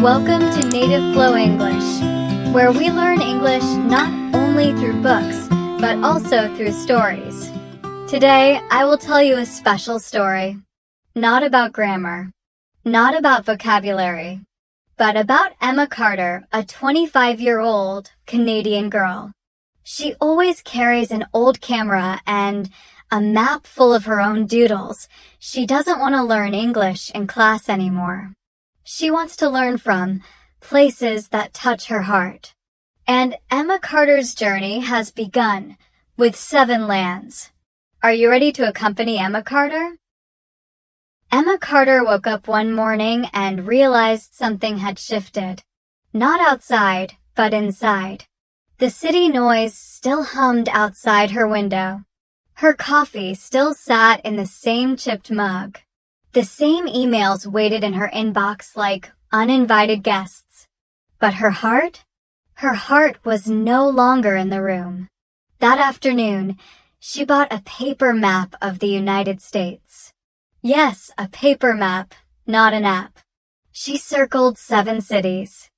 Welcome to Native Flow English, where we learn English not only through books, but also through stories. Today, I will tell you a special story. Not about grammar, not about vocabulary, but about Emma Carter, a 25-year-old Canadian girl. She always carries an old camera and a map full of her own doodles. She doesn't want to learn English in class anymore. She wants to learn from places that touch her heart. And Emma Carter's journey has begun with 7 lands. Are you ready to accompany Emma Carter? Emma Carter woke up one morning and realized something had shifted. Not outside, but inside. The city noise still hummed outside her window. Her coffee still sat in the same chipped mug. The same emails waited in her inbox like uninvited guests. But her heart? Her heart was no longer in the room. That afternoon, she bought a paper map of the United States. Yes, a paper map, not an app. She circled 7 cities.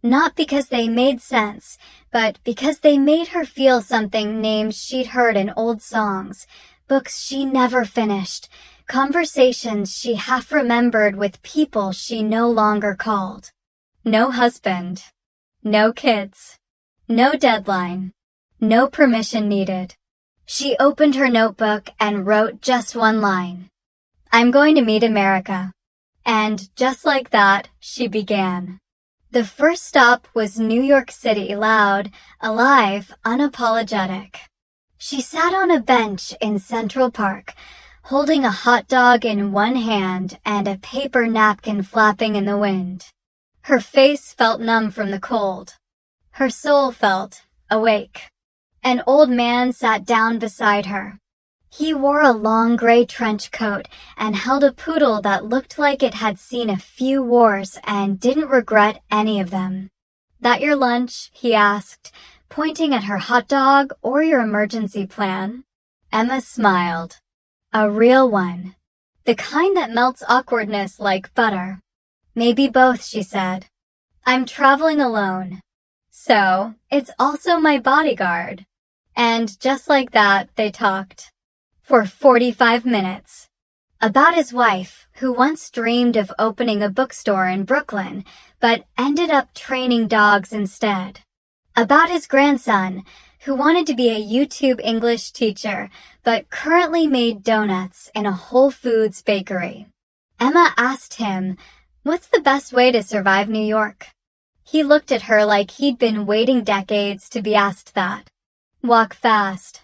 Not because they made sense, but because they made her feel something names she'd heard in old songs, books she never finished, conversations she half remembered with people she no longer called. No husband. No kids. No deadline. No permission needed. She opened her notebook and wrote just one line. I'm going to meet America. And just like that, she began. The first stop was New York City, loud, alive, unapologetic. She sat on a bench in Central Park, holding a hot dog in one hand and a paper napkin flapping in the wind. Her face felt numb from the cold. Her soul felt awake. An old man sat down beside her. He wore a long gray trench coat and held a poodle that looked like it had seen a few wars and didn't regret any of them. That your lunch? He asked, pointing at her hot dog or your emergency plan. Emma smiled. A real one. The kind that melts awkwardness like butter. Maybe both, she said. I'm traveling alone. So, it's also my bodyguard. And just like that, they talked. For 45 minutes. About his wife, who once dreamed of opening a bookstore in Brooklyn, but ended up training dogs instead. About his grandson, who wanted to be a YouTube English teacher, but currently made donuts in a Whole Foods bakery. Emma asked him, what's the best way to survive New York? He looked at her like he'd been waiting decades to be asked that. Walk fast.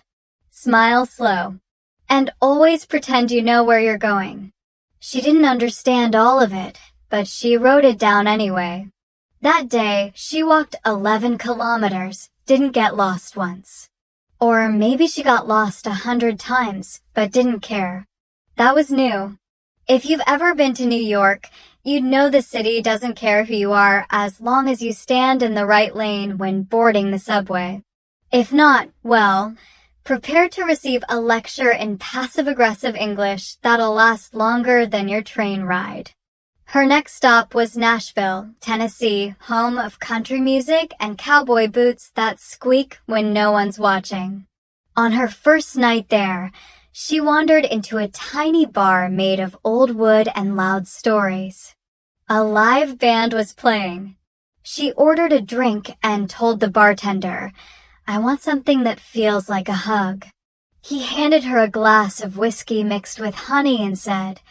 Smile slow. And always pretend you know where you're going. She didn't understand all of it, but she wrote it down anyway. That day, she walked 11 kilometers, didn't get lost once. Or maybe she got lost 100 times, but didn't care. That was new. If you've ever been to New York, you'd know the city doesn't care who you are as long as you stand in the right lane when boarding the subway. If not, well, prepare to receive a lecture in passive-aggressive English that'll last longer than your train ride. Her next stop was Nashville, Tennessee, home of country music and cowboy boots that squeak when no one's watching. On her first night there, she wandered into a tiny bar made of old wood and loud stories. A live band was playing. She ordered a drink and told the bartender, I want something that feels like a hug. He handed her a glass of whiskey mixed with honey and said,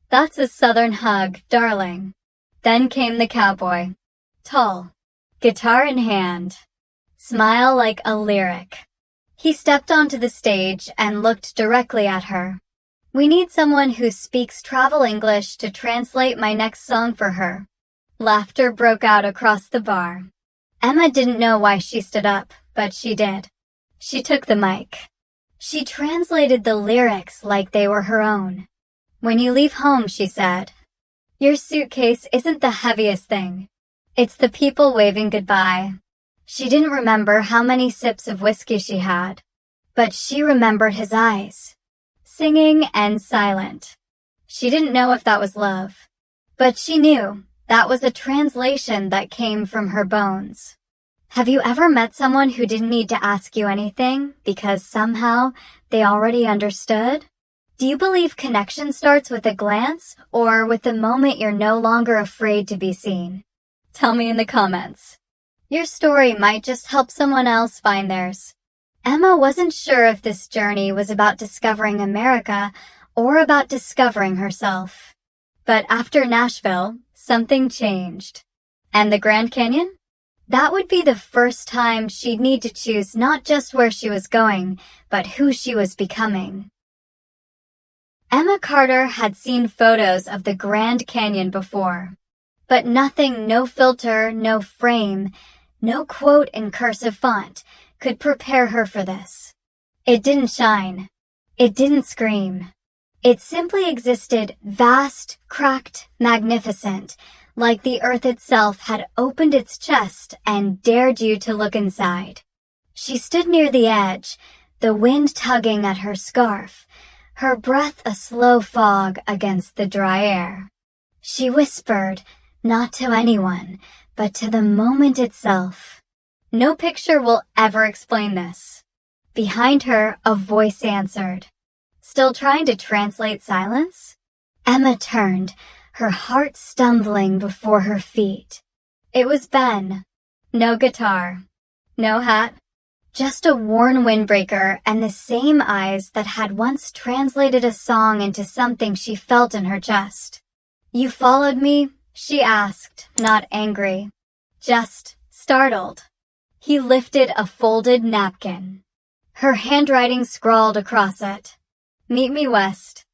That's a southern hug, darling. Then came the cowboy. Tall, guitar in hand, smile like a lyric. He stepped onto the stage and looked directly at her. We need someone who speaks travel English to translate my next song for her. Laughter broke out across the bar. Emma didn't know why she stood up, but she did. She took the mic. She translated the lyrics like they were her own. When you leave home, she said, your suitcase isn't the heaviest thing. It's the people waving goodbye. She didn't remember how many sips of whiskey she had, but she remembered his eyes, singing and silent. She didn't know if that was love, but she knew That was a translation that came from her bones. Have you ever met someone who didn't need to ask you anything because somehow they already understood? Do you believe connection starts with a glance or with the moment you're no longer afraid to be seen? Tell me in the comments. Your story might just help someone else find theirs. Emma wasn't sure if this journey was about discovering America or about discovering herself. But after Nashville, something changed. And the Grand Canyon? That would be the first time she'd need to choose not just where she was going, but who she was becoming. Emma Carter had seen photos of the Grand Canyon before, but nothing, no filter, no frame, no quote in cursive font could prepare her for this. It didn't shine. It didn't scream. It simply existed, vast, cracked, magnificent, like the earth itself had opened its chest and dared you to look inside. She stood near the edge, the wind tugging at her scarf, her breath a slow fog against the dry air. She whispered, not to anyone, but to the moment itself. No picture will ever explain this. Behind her, a voice answered. Still trying to translate silence? Emma turned, her heart stumbling before her feet. It was Ben. No guitar. No hat. Just a worn windbreaker and the same eyes that had once translated a song into something she felt in her chest. You followed me? She asked, not angry. Just startled. He lifted a folded napkin. Her handwriting scrawled across it. Meet me west.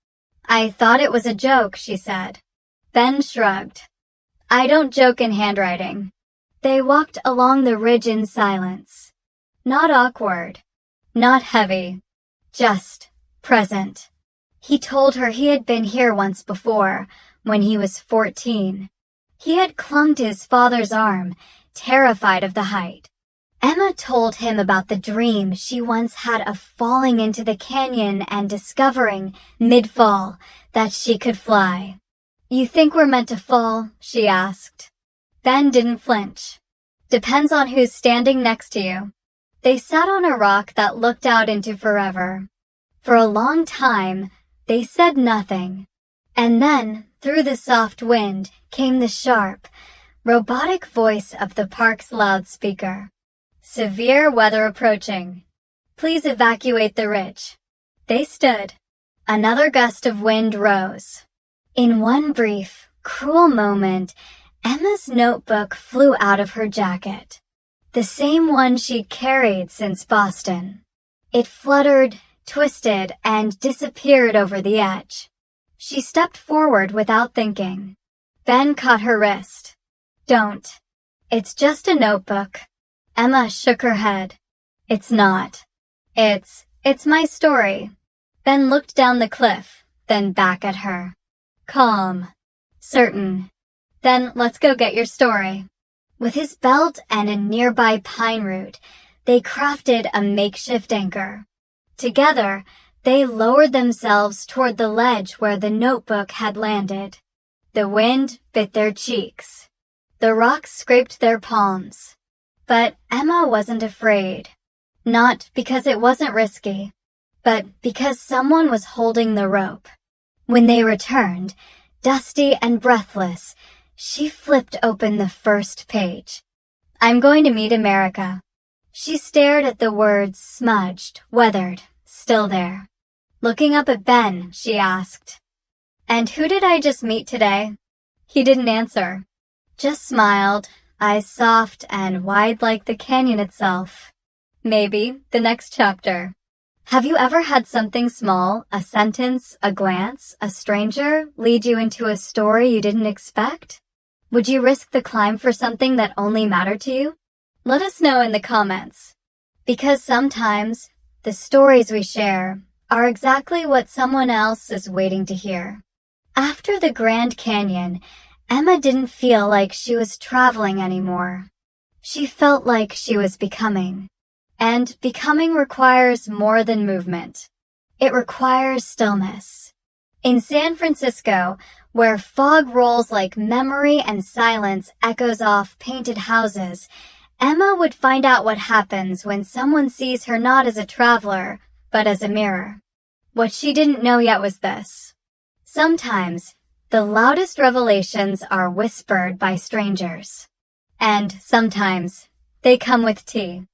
I thought it was a joke, she said. Ben shrugged. I don't joke in handwriting. They walked along the ridge in silence. Not awkward. Not heavy. Just present. He told her he had been here once before, when he was 14. He had clung to his father's arm, terrified of the height. Emma told him about the dream she once had of falling into the canyon and discovering, mid-fall, that she could fly. You think we're meant to fall? She asked. Ben didn't flinch. Depends on who's standing next to you. They sat on a rock that looked out into forever. For a long time, they said nothing. And then, through the soft wind, came the sharp, robotic voice of the park's loudspeaker. Severe weather approaching. Please evacuate the ridge. They stood. Another gust of wind rose. In one brief, cruel moment, Emma's notebook flew out of her jacket. The same one she'd carried since Boston. It fluttered, twisted, and disappeared over the edge. She stepped forward without thinking. Ben caught her wrist. Don't. It's just a notebook. Emma shook her head. It's not. It's my story. Ben looked down the cliff, then back at her. Calm. Certain. Then let's go get your story. With his belt and a nearby pine root, they crafted a makeshift anchor. Together, they lowered themselves toward the ledge where the notebook had landed. The wind bit their cheeks. The rocks scraped their palms. But Emma wasn't afraid. Not because it wasn't risky, but because someone was holding the rope. When they returned, dusty and breathless, she flipped open the first page. I'm going to meet America. She stared at the words smudged, weathered, still there. Looking up at Ben, she asked, And who did I just meet today? He didn't answer. Just smiled, eyes soft and wide like the canyon itself. Maybe the next chapter. Have you ever had something small, a sentence, a glance, a stranger, lead you into a story you didn't expect? Would you risk the climb for something that only mattered to you? Let us know in the comments. Because sometimes, the stories we share are exactly what someone else is waiting to hear. After the Grand Canyon, Emma didn't feel like she was traveling anymore. She felt like she was becoming. And becoming requires more than movement. It requires stillness. In San Francisco, where fog rolls like memory and silence echoes off painted houses, Emma would find out what happens when someone sees her not as a traveler, but as a mirror. What she didn't know yet was this. Sometimes, the loudest revelations are whispered by strangers. And sometimes, they come with tea.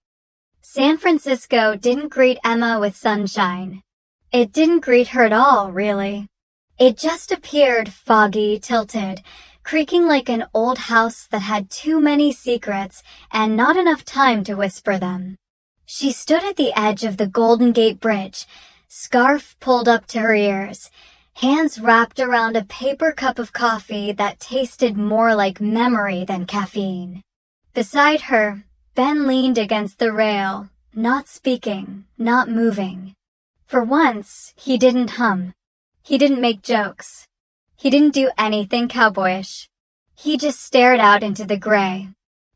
San Francisco didn't greet Emma with sunshine. It didn't greet her at all, really. It just appeared foggy, tilted, creaking like an old house that had too many secrets and not enough time to whisper them. She stood at the edge of the Golden Gate Bridge, scarf pulled up to her ears, hands wrapped around a paper cup of coffee that tasted more like memory than caffeine. Beside her, Ben leaned against the rail, not speaking, not moving. For once, he didn't hum. He didn't make jokes. He didn't do anything cowboyish. He just stared out into the gray.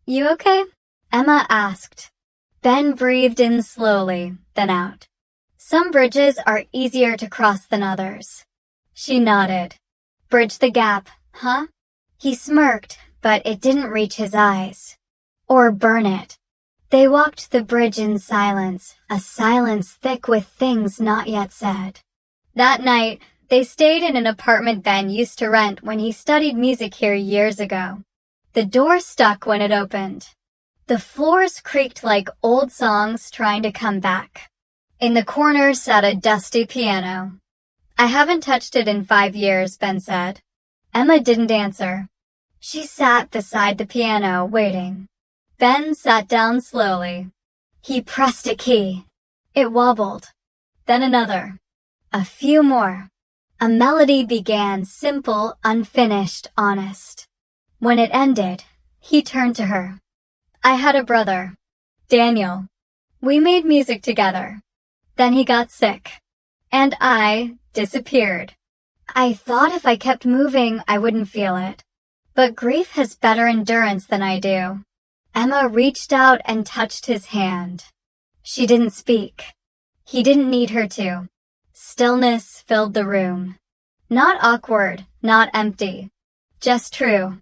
"You okay?" Emma asked. Ben breathed in slowly, then out. Some bridges are easier to cross than others. She nodded. "Bridge the gap, huh?" He smirked, but it didn't reach his eyes. Or burn it. They walked the bridge in silence, a silence thick with things not yet said. That night, they stayed in an apartment Ben used to rent when he studied music here years ago. The door stuck when it opened. The floors creaked like old songs trying to come back. In the corner sat a dusty piano. "I haven't touched it in 5 years, Ben said. Emma didn't answer. She sat beside the piano, waiting. Ben sat down slowly. He pressed a key. It wobbled. Then another. A few more. A melody began, simple, unfinished, honest. When it ended, he turned to her. "I had a brother, Daniel. We made music together. Then he got sick. And I disappeared. I thought if I kept moving, I wouldn't feel it. But grief has better endurance than I do." Emma reached out and touched his hand. She didn't speak. He didn't need her to. Stillness filled the room. Not awkward, not empty. Just true.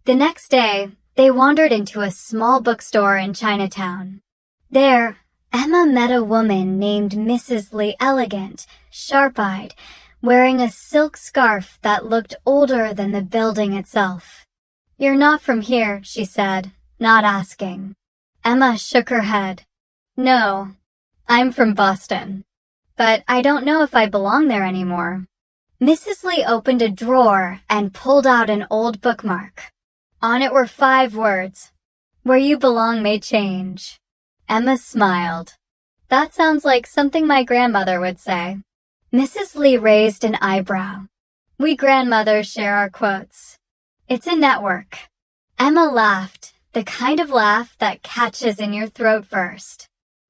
The next day, they wandered into a small bookstore in Chinatown. There, Emma met a woman named Mrs. Lee, elegant, sharp-eyed, wearing a silk scarf that looked older than the building itself. "You're not from here," she said, not asking. Emma shook her head. "No, I'm from Boston. But I don't know if I belong there anymore." Mrs. Lee opened a drawer and pulled out an old bookmark. On it were 5 words. "Where you belong may change." Emma smiled. "That sounds like something my grandmother would say." Mrs. Lee raised an eyebrow. "We grandmothers share our quotes. It's a network." Emma laughed, the kind of laugh that catches in your throat first.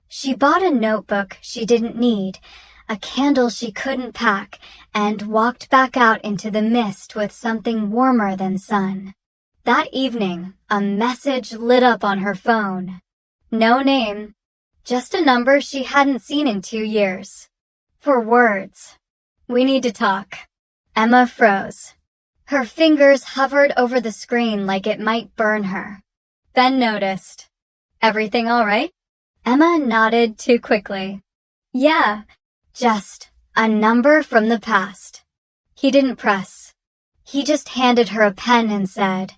She bought a notebook she didn't need, a candle she couldn't pack, and walked back out into the mist with something warmer than sun. That evening, a message lit up on her phone. No name, just a number she hadn't seen in 2 years. 4 words. "We need to talk." Emma froze. Her fingers hovered over the screen like it might burn her. Ben noticed. "Everything all right?" Emma nodded too quickly. "Yeah, just a number from the past." He didn't press. He just handed her a pen and said,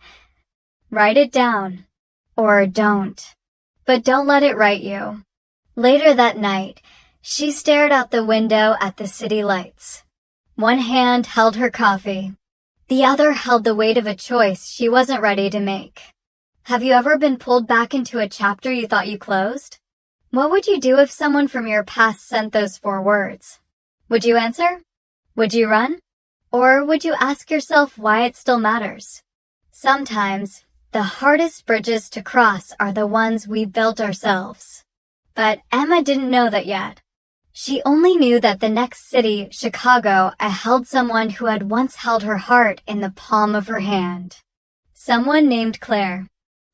"Write it down. Or don't. But don't let it write you." Later that night, she stared out the window at the city lights. One hand held her coffee. The other held the weight of a choice she wasn't ready to make. Have you ever been pulled back into a chapter you thought you closed? What would you do if someone from your past sent those 4 words? Would you answer? Would you run? Or would you ask yourself why it still matters? Sometimes, the hardest bridges to cross are the ones we built ourselves. But Emma didn't know that yet. She only knew that the next city, Chicago, held someone who had once held her heart in the palm of her hand. Someone named Claire.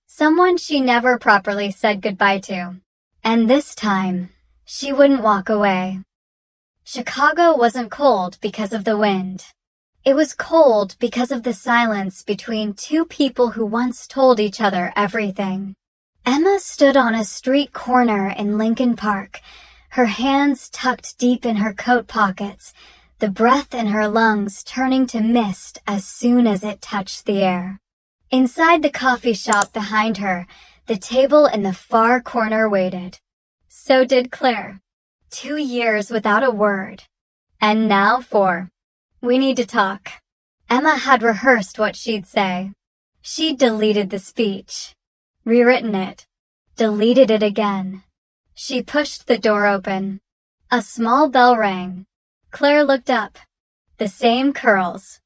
Someone she never properly said goodbye to. And this time, she wouldn't walk away. Chicago wasn't cold because of the wind. It was cold because of the silence between two people who once told each other everything. Emma stood on a street corner in Lincoln Park, her hands tucked deep in her coat pockets, the breath in her lungs turning to mist as soon as it touched the air. Inside the coffee shop behind her, the table in the far corner waited. So did Claire. 2 years without a word. And now 4. We need to talk. Emma had rehearsed what she'd say. She'd deleted the speech, rewritten it, deleted it again. She pushed the door open. A small bell rang. Claire looked up. The same curls.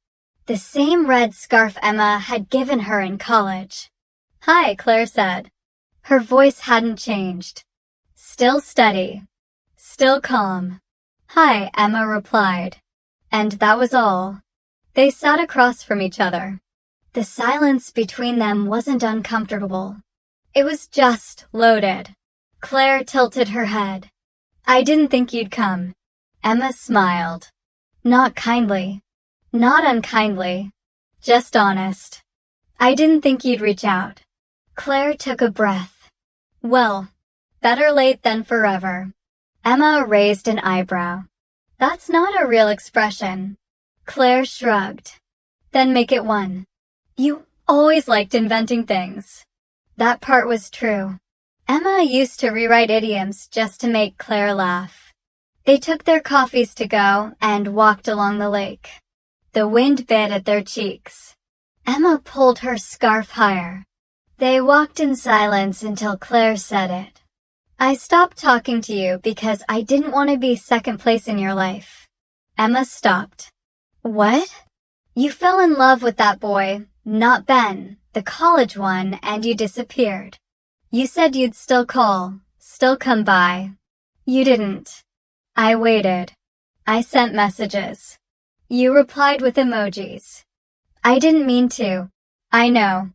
The same red scarf Emma had given her in college. "Hi," Claire said. Her voice hadn't changed. Still steady. Still calm. "Hi," Emma replied. And that was all. They sat across from each other. The silence between them wasn't uncomfortable. It was just loaded. Claire tilted her head. "I didn't think you'd come." Emma smiled. Not kindly. Not unkindly. Just honest. "I didn't think you'd reach out." Claire took a breath. "Well, better late than forever." Emma raised an eyebrow. "That's not a real expression." Claire shrugged. "Then make it one." "You always liked inventing things." That part was true. Emma used to rewrite idioms just to make Claire laugh. They took their coffees to go and walked along the lake. The wind bit at their cheeks. Emma pulled her scarf higher. They walked in silence until Claire said it. "I stopped talking to you because I didn't want to be second place in your life." Emma stopped. "What?" "You fell in love with that boy, not Ben, the college one, and you disappeared. You said you'd still call, still come by. You didn't. I waited. I sent messages. You replied with emojis. I didn't mean to. I know.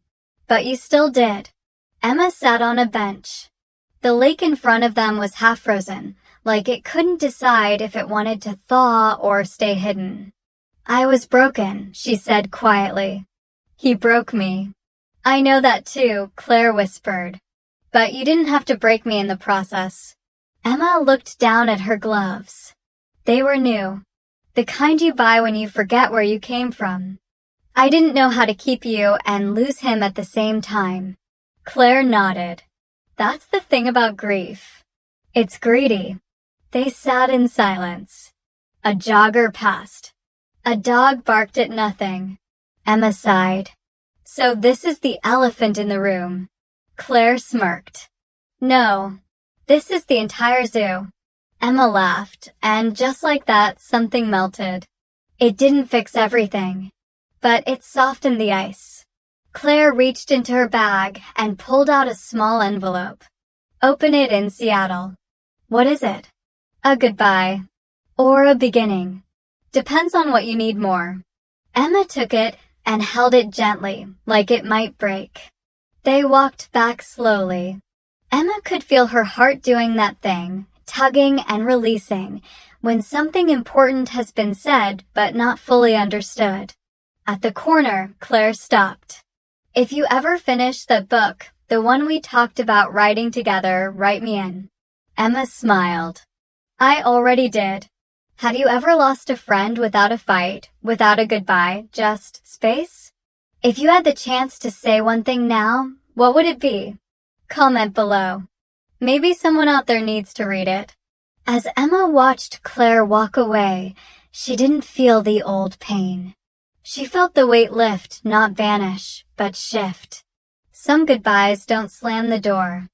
But you still did." Emma sat on a bench. The lake in front of them was half frozen, like it couldn't decide if it wanted to thaw or stay hidden. "I was broken," she said quietly. "He broke me." "I know that too," Claire whispered. "But you didn't have to break me in the process." Emma looked down at her gloves. They were new. The kind you buy when you forget where you came from. "I didn't know how to keep you and lose him at the same time." Claire nodded. "That's the thing about grief. It's greedy." They sat in silence. A jogger passed. A dog barked at nothing. Emma sighed. "So this is the elephant in the room." Claire smirked. "No, this is the entire zoo." Emma laughed, and just like that, something melted. It didn't fix everything, but it softened the ice. Claire reached into her bag and pulled out a small envelope. "Open it in Seattle." "What is it?" "A goodbye. Or a beginning. Depends on what you need more." Emma took it and held it gently, like it might break. They walked back slowly. Emma could feel her heart doing that thing, tugging and releasing, when something important has been said but not fully understood. At the corner, Claire stopped. "If you ever finish the book, the one we talked about writing together, write me in." Emma smiled. "I already did." "Have you ever lost a friend without a fight, without a goodbye, just space? If you had the chance to say one thing now, what would it be? Comment below. Maybe someone out there needs to read it." As Emma watched Claire walk away, she didn't feel the old pain. She felt the weight lift, not vanish, but shift. Some goodbyes don't slam the door.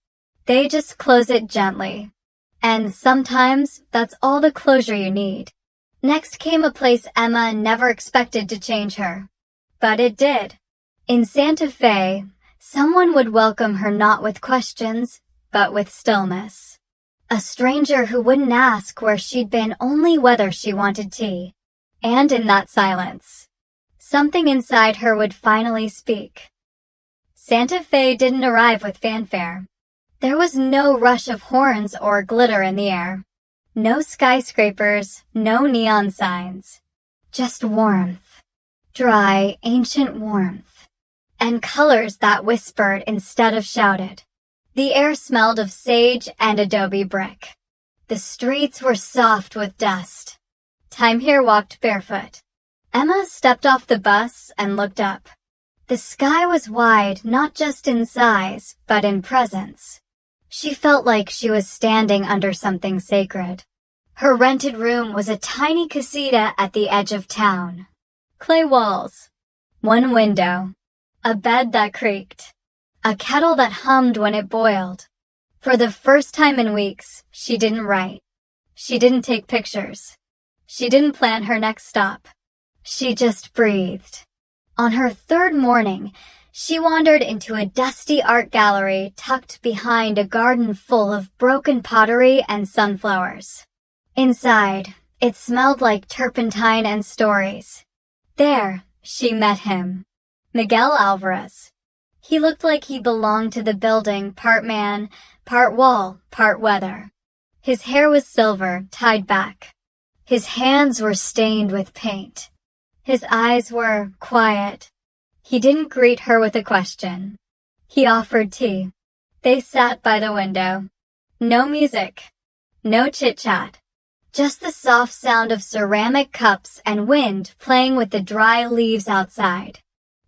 They just close it gently. And sometimes that's all the closure you need. Next came a place Emma never expected to change her. But it did. In Santa Fe, someone would welcome her not with questions, but with stillness. A stranger who wouldn't ask where she'd been, only whether she wanted tea. And in that silence, something inside her would finally speak. Santa Fe didn't arrive with fanfare. There was no rush of horns or glitter in the air. No skyscrapers, no neon signs. Just warmth. Dry, ancient warmth. And colors that whispered instead of shouted. The air smelled of sage and adobe brick. The streets were soft with dust. Time here walked barefoot. Emma stepped off the bus and looked up. The sky was wide, not just in size, but in presence. She felt like she was standing under something sacred. Her rented room was a tiny casita at the edge of town. Clay walls. One window. A bed that creaked. A kettle that hummed when it boiled. For the first time in weeks, she didn't write. She didn't take pictures. She didn't plan her next stop. She just breathed. On her third morning, she wandered into a dusty art gallery tucked behind a garden full of broken pottery and sunflowers. Inside, it smelled like turpentine and stories. There, she met him. Miguel Alvarez. He looked like he belonged to the building, part man, part wall, part weather. His hair was silver, tied back. His hands were stained with paint. His eyes were quiet. He didn't greet her with a question. He offered tea. They sat by the window. No music. No chit-chat. Just the soft sound of ceramic cups and wind playing with the dry leaves outside.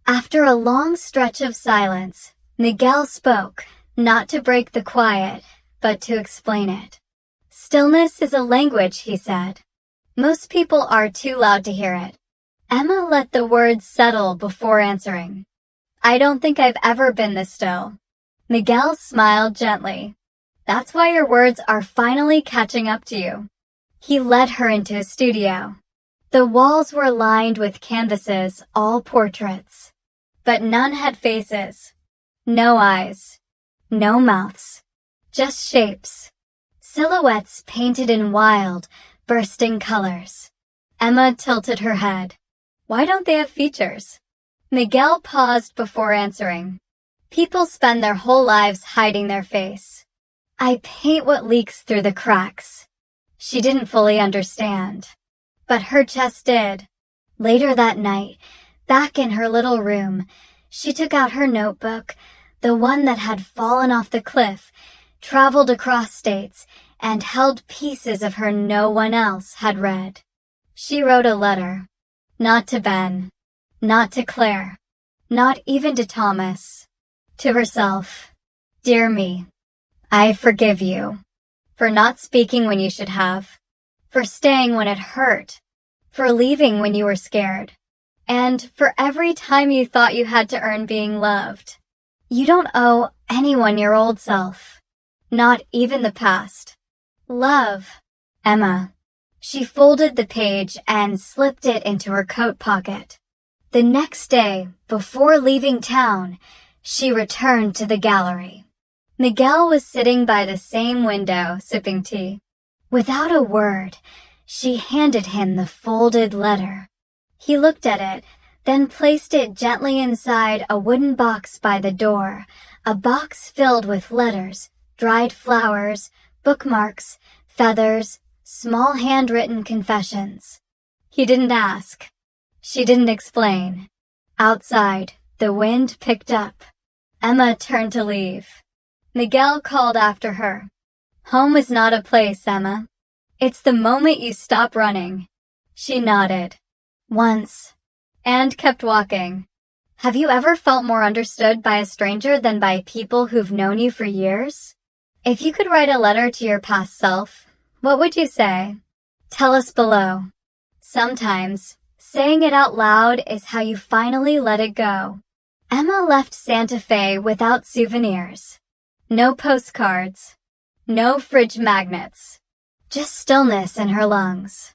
After a long stretch of silence, Miguel spoke, not to break the quiet, but to explain it. Stillness is a language, he said. Most people are too loud to hear it. Emma let the words settle before answering. I don't think I've ever been this still. Miguel smiled gently. That's why your words are finally catching up to you. He led her into his studio. The walls were lined with canvases, all portraits. But none had faces. No eyes. No mouths. Just shapes. Silhouettes painted in wild, bursting colors. Emma tilted her head. Why don't they have features? Miguel paused before answering. People spend their whole lives hiding their face. I paint what leaks through the cracks. She didn't fully understand. But her chest did. Later that night, back in her little room, she took out her notebook, the one that had fallen off the cliff, traveled across states, and held pieces of her no one else had read. She wrote a letter. Not to Ben. Not to Claire. Not even to Thomas. To herself. Dear me. I forgive you. For not speaking when you should have. For staying when it hurt. For leaving when you were scared. And for every time you thought you had to earn being loved. You don't owe anyone your old self. Not even the past. Love. Emma. She folded the page and slipped it into her coat pocket. The next day, before leaving town, she returned to the gallery. Miguel was sitting by the same window, sipping tea. Without a word, she handed him the folded letter. He looked at it, then placed it gently inside a wooden box by the door, a box filled with letters, dried flowers, bookmarks, feathers, small handwritten confessions. He didn't ask. She didn't explain. Outside, the wind picked up. Emma turned to leave. Miguel called after her. Home is not a place, Emma. It's the moment you stop running. She nodded. Once. And kept walking. Have you ever felt more understood by a stranger than by people who've known you for years? If you could write a letter to your past self, what would you say? Tell us below. Sometimes, saying it out loud is how you finally let it go. Emma left Santa Fe without souvenirs. No postcards. No fridge magnets. Just stillness in her lungs.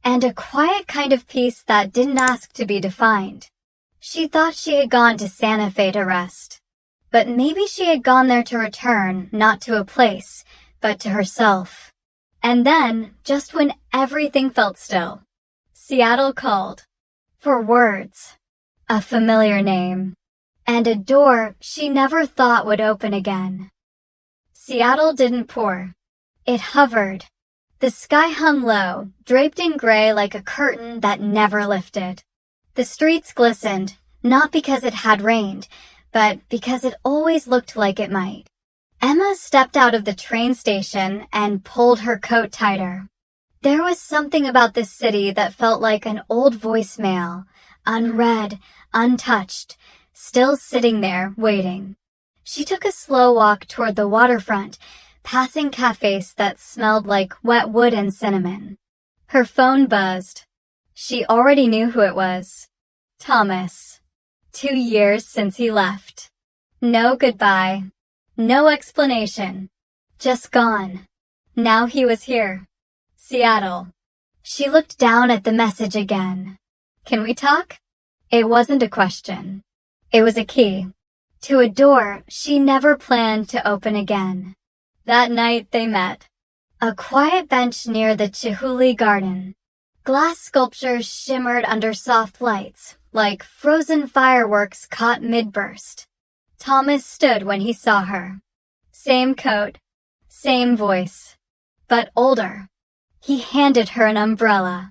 And a quiet kind of peace that didn't ask to be defined. She thought she had gone to Santa Fe to rest. But maybe she had gone there to return, not to a place, but to herself. And then, just when everything felt still, Seattle called. For words. A familiar name. And a door she never thought would open again. Seattle didn't pour. It hovered. The sky hung low, draped in gray like a curtain that never lifted. The streets glistened, not because it had rained, but because it always looked like it might. Emma stepped out of the train station and pulled her coat tighter. There was something about this city that felt like an old voicemail, unread, untouched, still sitting there, waiting. She took a slow walk toward the waterfront, passing cafes that smelled like wet wood and cinnamon. Her phone buzzed. She already knew who it was. Thomas. 2 years since he left. No goodbye. No explanation. Just gone. Now he was here. Seattle. She looked down at the message again. Can we talk? It wasn't a question. It was a key to a door she never planned to open again. That night they met. A quiet bench near the Chihuly Garden. Glass sculptures shimmered under soft lights, like frozen fireworks caught mid-burst. Thomas stood when he saw her. Same coat, same voice, but older. He handed her an umbrella.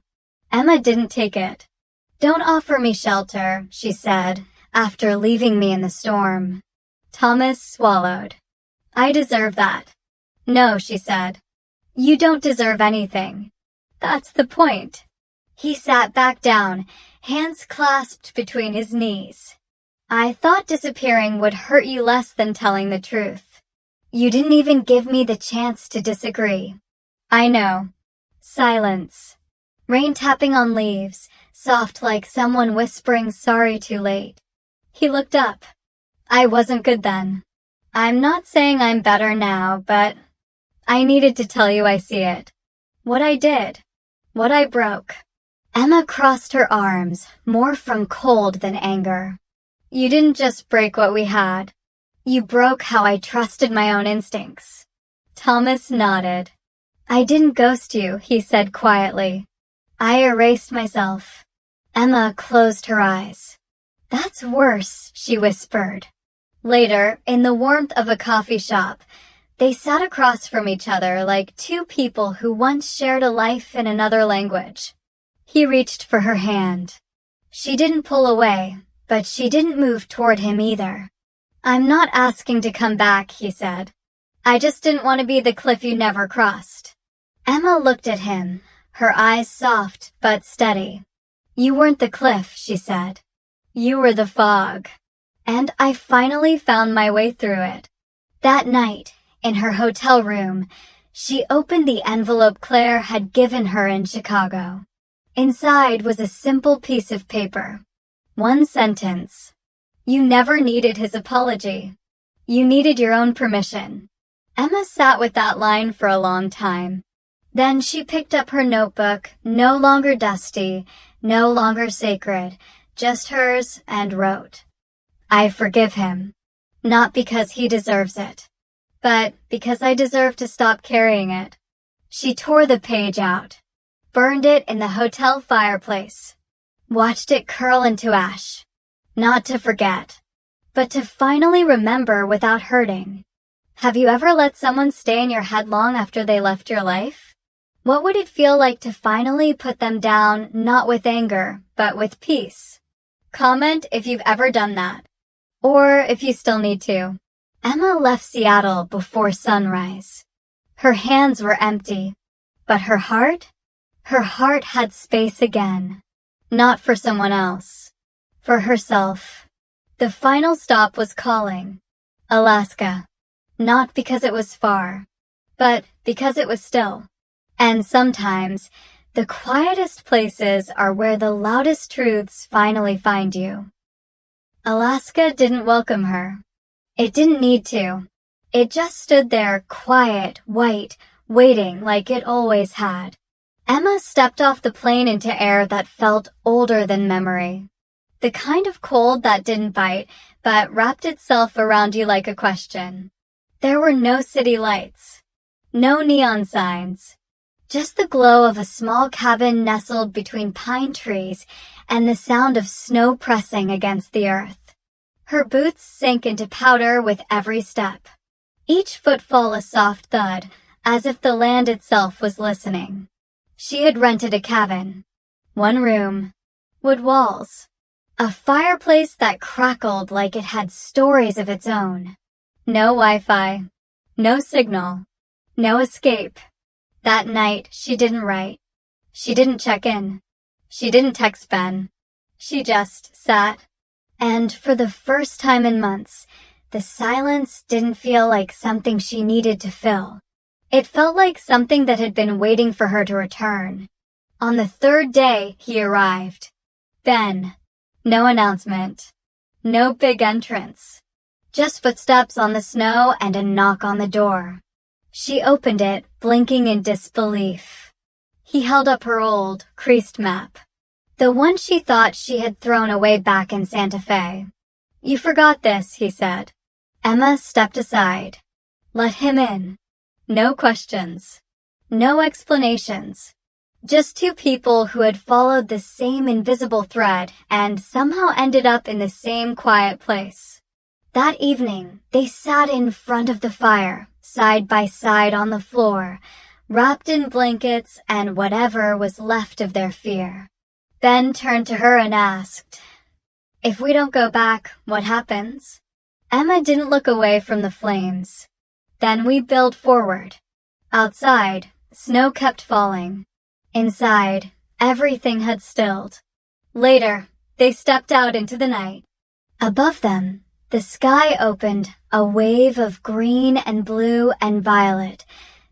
Emma didn't take it. Don't offer me shelter, she said, after leaving me in the storm. Thomas swallowed. I deserve that. No, she said. You don't deserve anything. That's the point. He sat back down, hands clasped between his knees. I thought disappearing would hurt you less than telling the truth. You didn't even give me the chance to disagree. I know. Silence. Rain tapping on leaves, soft like someone whispering sorry too late. He looked up. I wasn't good then. I'm not saying I'm better now, but I needed to tell you I see it. What I did. What I broke. Emma crossed her arms, more from cold than anger. You didn't just break what we had. You broke how I trusted my own instincts. Thomas nodded. I didn't ghost you, he said quietly. I erased myself. Emma closed her eyes. That's worse, she whispered. Later, in the warmth of a coffee shop, they sat across from each other like two people who once shared a life in another language. He reached for her hand. She didn't pull away, but she didn't move toward him either. I'm not asking to come back, he said. I just didn't want to be the cliff you never crossed. Emma looked at him, her eyes soft but steady. You weren't the cliff, she said. You were the fog. And I finally found my way through it. That night, in her hotel room, she opened the envelope Claire had given her in Chicago. Inside was a simple piece of paper. One sentence. You never needed his apology. You needed your own permission. Emma sat with that line for a long time. Then she picked up her notebook, no longer dusty, no longer sacred, just hers, and wrote. I forgive him. Not because he deserves it, but because I deserve to stop carrying it. She tore the page out, burned it in the hotel fireplace, watched it curl into ash. Not to forget, but to finally remember without hurting. Have you ever let someone stay in your head long after they left your life? What would it feel like to finally put them down, not with anger, but with peace? Comment if you've ever done that, or if you still need to. Emma left Seattle before sunrise. Her hands were empty, but her heart had space again. Not for someone else, for herself. The final stop was calling. Alaska. Not because it was far, but because it was still. And sometimes, the quietest places are where the loudest truths finally find you. Alaska didn't welcome her. It didn't need to. It just stood there, quiet, white, waiting like it always had. Emma stepped off the plane into air that felt older than memory. The kind of cold that didn't bite, but wrapped itself around you like a question. There were no city lights. No neon signs. Just the glow of a small cabin nestled between pine trees and the sound of snow pressing against the earth. Her boots sank into powder with every step. Each footfall a soft thud, as if the land itself was listening. She had rented a cabin. 1 room, wood walls, a fireplace that crackled like it had stories of its own. No Wi-Fi, no signal, no escape. That night, she didn't write. She didn't check in. She didn't text Ben. She just sat. And for the first time in months, the silence didn't feel like something she needed to fill. It felt like something that had been waiting for her to return. On the 3rd day, he arrived. Ben. No announcement. No big entrance. Just footsteps on the snow and a knock on the door. She opened it, blinking in disbelief. He held up her old, creased map. The one she thought she had thrown away back in Santa Fe. "You forgot this," he said. Emma stepped aside. Let him in. No questions. No explanations. Just 2 people who had followed the same invisible thread and somehow ended up in the same quiet place. That evening, they sat in front of the fire, side by side on the floor, wrapped in blankets and whatever was left of their fear. Ben turned to her and asked, "If we don't go back, what happens?" Emma didn't look away from the flames. Then we build forward. Outside, snow kept falling. Inside, everything had stilled. Later, they stepped out into the night. Above them, the sky opened, a wave of green and blue and violet,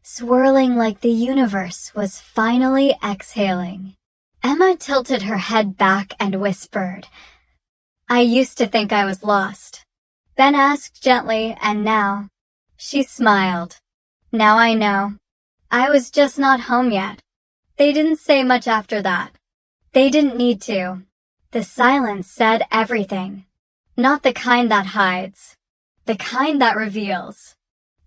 swirling like the universe was finally exhaling. Emma tilted her head back and whispered, "I used to think I was lost." Ben asked gently, and now? She smiled. "Now I know. I was just not home yet." They didn't say much after that. They didn't need to. The silence said everything. Not the kind that hides. The kind that reveals.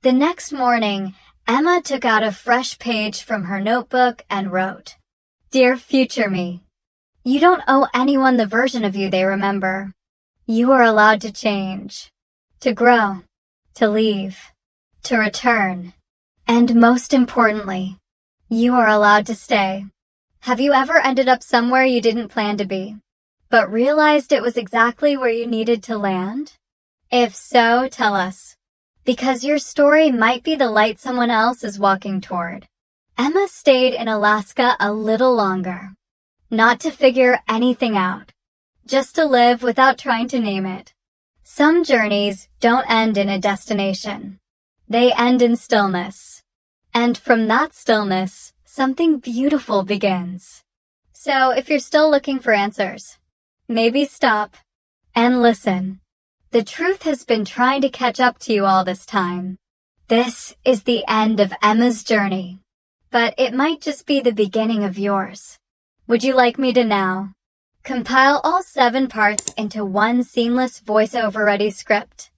The next morning, Emma took out a fresh page from her notebook and wrote, "Dear future me, you don't owe anyone the version of you they remember. You are allowed to change, to grow, to leave, to return. And most importantly, you are allowed to stay." Have you ever ended up somewhere you didn't plan to be, but realized it was exactly where you needed to land? If so, tell us, because your story might be the light someone else is walking toward. Emma stayed in Alaska a little longer, not to figure anything out, just to live without trying to name it. Some journeys don't end in a destination. They end in stillness. And from that stillness, something beautiful begins. So if you're still looking for answers, maybe stop and listen. The truth has been trying to catch up to you all this time. This is the end of Emma's journey, but it might just be the beginning of yours. Would you like me to now compile all 7 parts into one seamless voiceover-ready script?